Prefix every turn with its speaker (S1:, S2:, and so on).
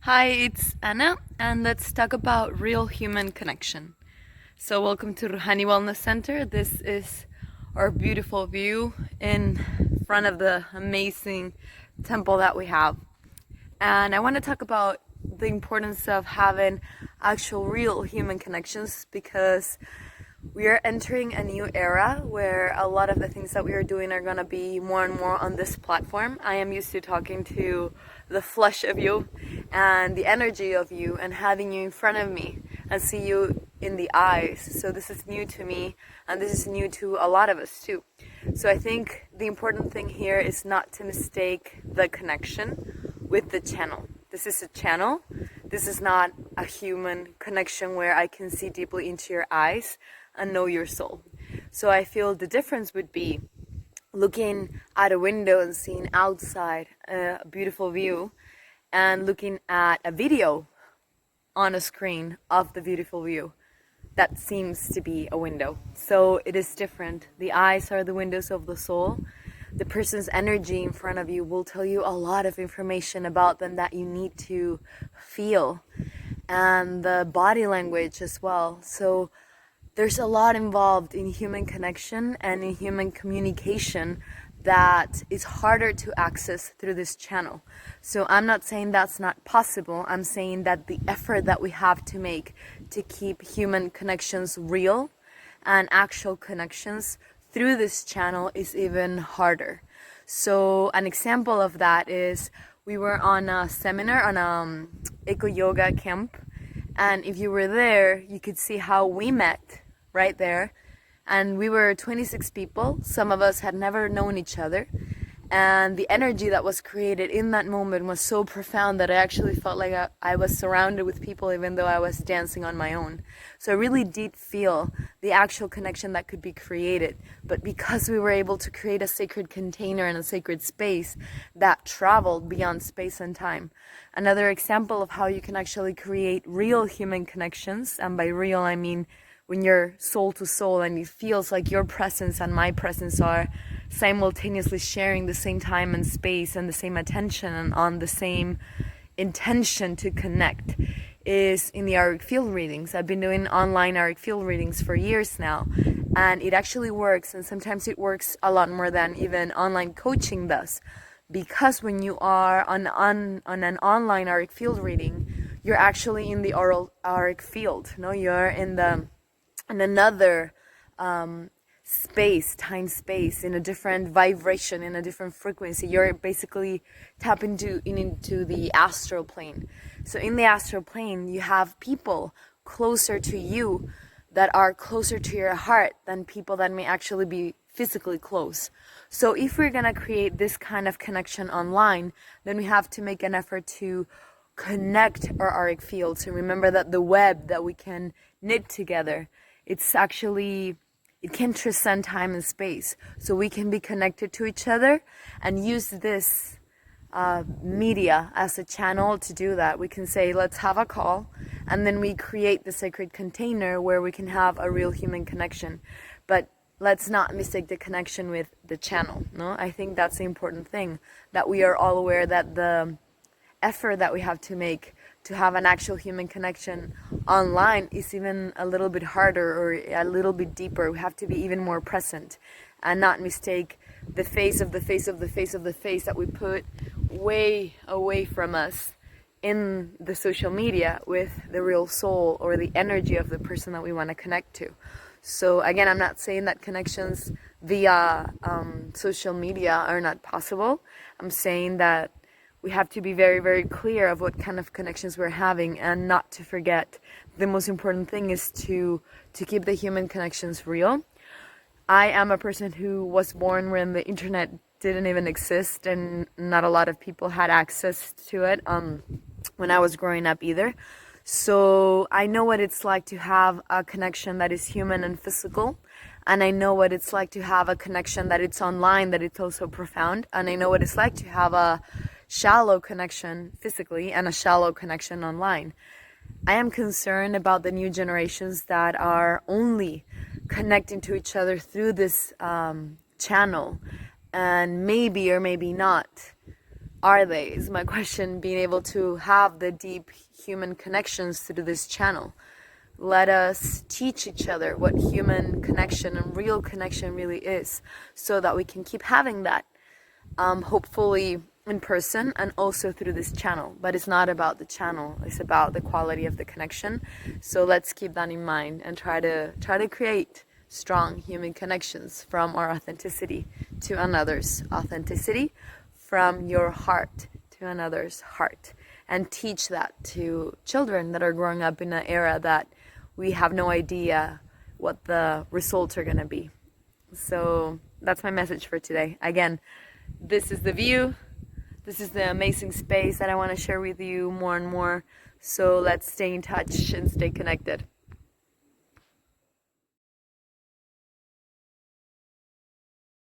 S1: Hi, it's Anna, and let's talk about real human connection. So, welcome to Ruhani Wellness Centre. This is our beautiful view in front of the amazing temple that we have. And I want to talk about the importance of having actual real human connections because we are entering a new era where a lot of the things that we are doing are going to be more and more on this platform. I am used to talking to the flesh of you and the energy of you and having you in front of me and see you in the eyes. So this is new to me, and this is new to a lot of us too. So I think the important thing here is not to mistake the connection with the channel. This is a channel. This is not a human connection where I can see deeply into your eyes and know your soul. So I feel the difference would be looking at a window and seeing outside a beautiful view and looking at a video on a screen of the beautiful view. That seems to be a window. So it is different. The eyes are the windows of the soul. The person's energy in front of you will tell you a lot of information about them that you need to feel, and the body language as well. So there's a lot involved in human connection and in human communication that is harder to access through this channel. So I'm not saying that's not possible. I'm saying that the effort that we have to make to keep human connections real and actual connections through this channel is even harder. So an example of that is we were on a seminar on a eco yoga camp, and if you were there, you could see how we met right there. And we were 26 people. Some of us had never known each other. And the energy that was created in that moment was so profound that I actually felt like I was surrounded with people even though I was dancing on my own. So I really did feel the actual connection that could be created. But because we were able to create a sacred container and a sacred space that traveled beyond space and time. Another example of how you can actually create real human connections, and by real I mean when you're soul to soul and it feels like your presence and my presence are simultaneously sharing the same time and space and the same attention and on the same intention to connect, is in the auric field readings. I've been doing online auric field readings for years now, and it actually works, and sometimes it works a lot more than even online coaching does, because when you are on an online auric field reading, you're actually in the oral auric field. No, you're in another space, time space, in a different vibration, in a different frequency. You're basically tapping into the astral plane. So in the astral plane, you have people closer to you that are closer to your heart than people that may actually be physically close. So if we're gonna create this kind of connection online, then we have to make an effort to connect our auric field. So remember that the web that we can knit together, it can transcend time and space. So we can be connected to each other and use this media as a channel to do that. We can say, let's have a call, and then we create the sacred container where we can have a real human connection. But let's not mistake the connection with the channel. No, I think that's the important thing, that we are all aware that the effort that we have to make to have an actual human connection online is even a little bit harder or a little bit deeper. We have to be even more present and not mistake the face of the face of the face of the face that we put way away from us in the social media with the real soul or the energy of the person that we want to connect to. So again, I'm not saying that connections via social media are not possible. I'm saying that we have to be very, very clear of what kind of connections we're having, and not to forget the most important thing is to keep the human connections real. I am a person who was born when the internet didn't even exist, and not a lot of people had access to it when I was growing up either. So I know what it's like to have a connection that is human and physical, and I know what it's like to have a connection that it's online, that it's also profound, and I know what it's like to have a shallow connection physically and a shallow connection online. I am concerned about the new generations that are only connecting to each other through this channel, and maybe or maybe not are they, is my question. Being able to have the deep human connections through this channel. Let us teach each other what human connection and real connection really is, so that we can keep having that, hopefully in person and also through this channel. But it's not about the channel, it's about the quality of the connection. So let's keep that in mind and try to create strong human connections from our authenticity to another's authenticity, from your heart to another's heart, and teach that to children that are growing up in an era that we have no idea what the results are going to be. So that's my message for today. Again, this is the view. This is the amazing space that I want to share with you more and more. So let's stay in touch and stay connected.